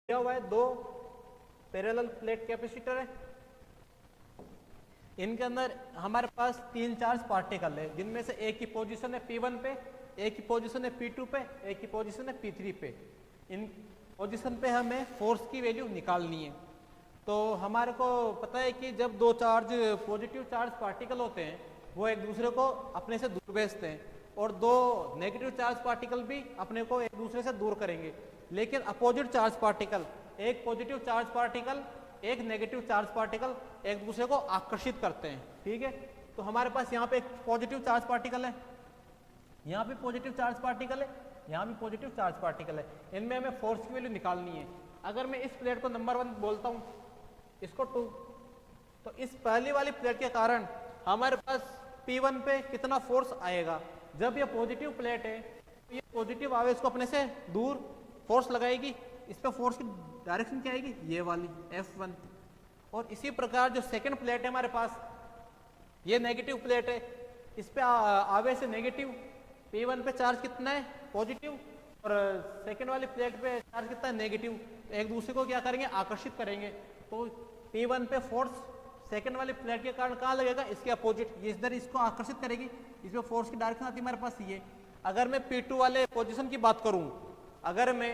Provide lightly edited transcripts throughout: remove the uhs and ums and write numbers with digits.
दिया हुआ है, दो पैरेलल प्लेट कैपेसिटर है, इनके अंदर हमारे पास 3 चार्ज पार्टिकल है, जिनमें से एक की पोजीशन है P1 पे, एक की पोजीशन है P2 पे, एक की पोजीशन है P3 पे। इन पोजीशन पे हमें फोर्स की वैल्यू निकालनी है। तो हमारे को पता है कि जब दो चार्ज पॉजिटिव चार्ज पार्टिकल होते हैं वो एक दूसरे को अपने से दूर भेजते हैं, और दो नेगेटिव चार्ज पार्टिकल भी अपने को एक दूसरे से दूर करेंगे। लेकिन अपोजिट चार्ज पार्टिकल, एक पॉजिटिव चार्ज पार्टिकल एक नेगेटिव चार्ज पार्टिकल एक दूसरे को आकर्षित करते हैं। ठीक है, तो हमारे पास यहाँ पे एक पॉजिटिव चार्ज पार्टिकल है, यहाँ पे पॉजिटिव चार्ज पार्टिकल है, यहाँ भी पॉजिटिव चार्ज पार्टिकल है। इनमें हमें फोर्स की वैल्यू निकालनी है। अगर मैं इस प्लेट को नंबर 1 बोलता हूँ, इसको 2, तो इस पहली वाली प्लेट के कारण हमारे पास P1 पे कितना फोर्स आएगा। जब ये पॉजिटिव प्लेट है तो ये पॉजिटिव आवेश को अपने से दूर फोर्स लगाएगी, इस पे फोर्स की डायरेक्शन क्या आएगी, ये वाली F1। और इसी प्रकार जो सेकंड प्लेट है हमारे पास, ये नेगेटिव प्लेट है, इस पे आवेश है नेगेटिव, P1 पे चार्ज कितना है, पॉजिटिव, और सेकंड वाली प्लेट पे चार्ज कितना है, नेगेटिव। एक दूसरे को क्या करेंगे, आकर्षित करेंगे। तो P1 पे फोर्स सेकंड वाली प्लेट के कारण कहाँ लगेगा, इसके अपोजिट, ये इधर इसको आकर्षित करेगी, इसमें फोर्स की डायरेक्शन आती है हमारे पास ये। अगर मैं P2 वाले पोजीशन की बात करूं, अगर मैं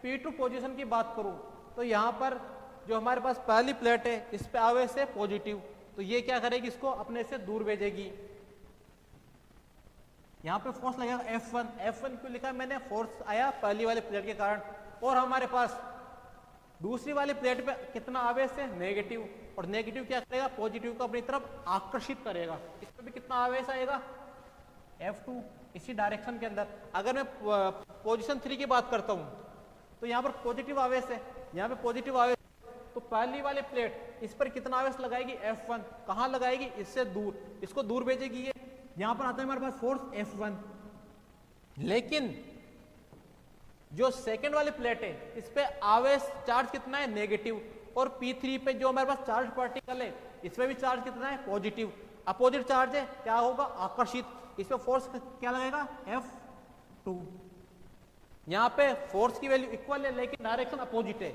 P2 पोजीशन की बात करूं, तो यहाँ पर जो हमारे पास पहली प्लेट है इस पे आवेश है पॉजिटिव, तो ये क्या करेगी, इसको अपने से दूर भेजेगी। यहाँ पे फोर्स लगेगा F1। F1 क्यों लिखा मैंने, फोर्स आया पहली वाली प्लेट के कारण। और हमारे पास दूसरी वाली प्लेट पे कितना आवेश है, नेगेटिव, और नेगेटिव क्या करेगा, पॉजिटिव को अपनी तरफ आकर्षित करेगा। इस पे भी कितना आवेश आएगा, F2, इसी डायरेक्शन के अंदर। अगर मैं पोजीशन 3 की बात करता हूं, तो यहाँ पर पॉजिटिव आवेश है, यहाँ पे पॉजिटिव आवेश, तो पहली वाली प्लेट इस पर कितना आवेश लगाएगी, F1। कहाँ लगाएगी, इससे दूर, इसको दूर भेजेगी ये। यहाँ पर आता है हमारे पास फोर्स F1। लेकिन जो सेकंड वाली प्लेट है इस पे आवेश चार्ज कितना है, नेगेटिव, और P3 पे जो हमारे पास चार्ज पार्टिकल है इसमें भी चार्ज कितना है, पॉजिटिव। अपोजिट चार्ज है, क्या होगा, आकर्षित। इस पे फोर्स क्या लगेगा, F2। यहाँ पे फोर्स की वैल्यू इक्वल है लेकिन डायरेक्शन अपोजिट है।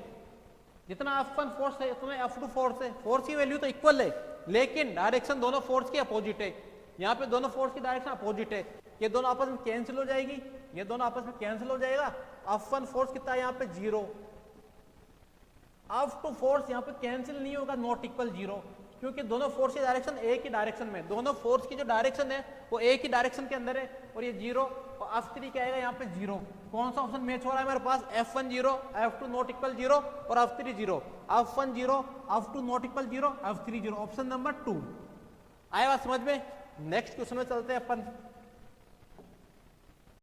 जितना F1 फोर्स है उतना F2 फोर्स है, फोर्स की वैल्यू तो इक्वल है लेकिन डायरेक्शन दोनों फोर्स की अपोजिट है। यहाँ पे दोनों फोर्स की डायरेक्शन अपोजिट है, ये दोनों आपस में कैंसिल हो जाएगी, ये दोनों आपस में कैंसिल हो जाएगा। F1 फोर्स कितना है यहाँ पे, 0। F2 फोर्स यहाँ पे कैंसिल नहीं होगा, नॉट इक्वल 0, क्योंकि दोनों फोर्स की डायरेक्शन एक ही डायरेक्शन में, दोनों फोर्स की जो डायरेक्शन है वो एक ही डायरेक्शन के अंदर है, और ये 0, और F3 क्या आएगा यहाँ पे, 0। कौन सा ऑप्शन मैच हो रहा है मेरे पास, F1 0, F2 नॉट इक्वल 0 और F3 0। F1 0, F2 not equal 0, F3 0, option number 2 आया बात समझ में। नेक्स्ट क्वेश्चन में चलते हैं अपन।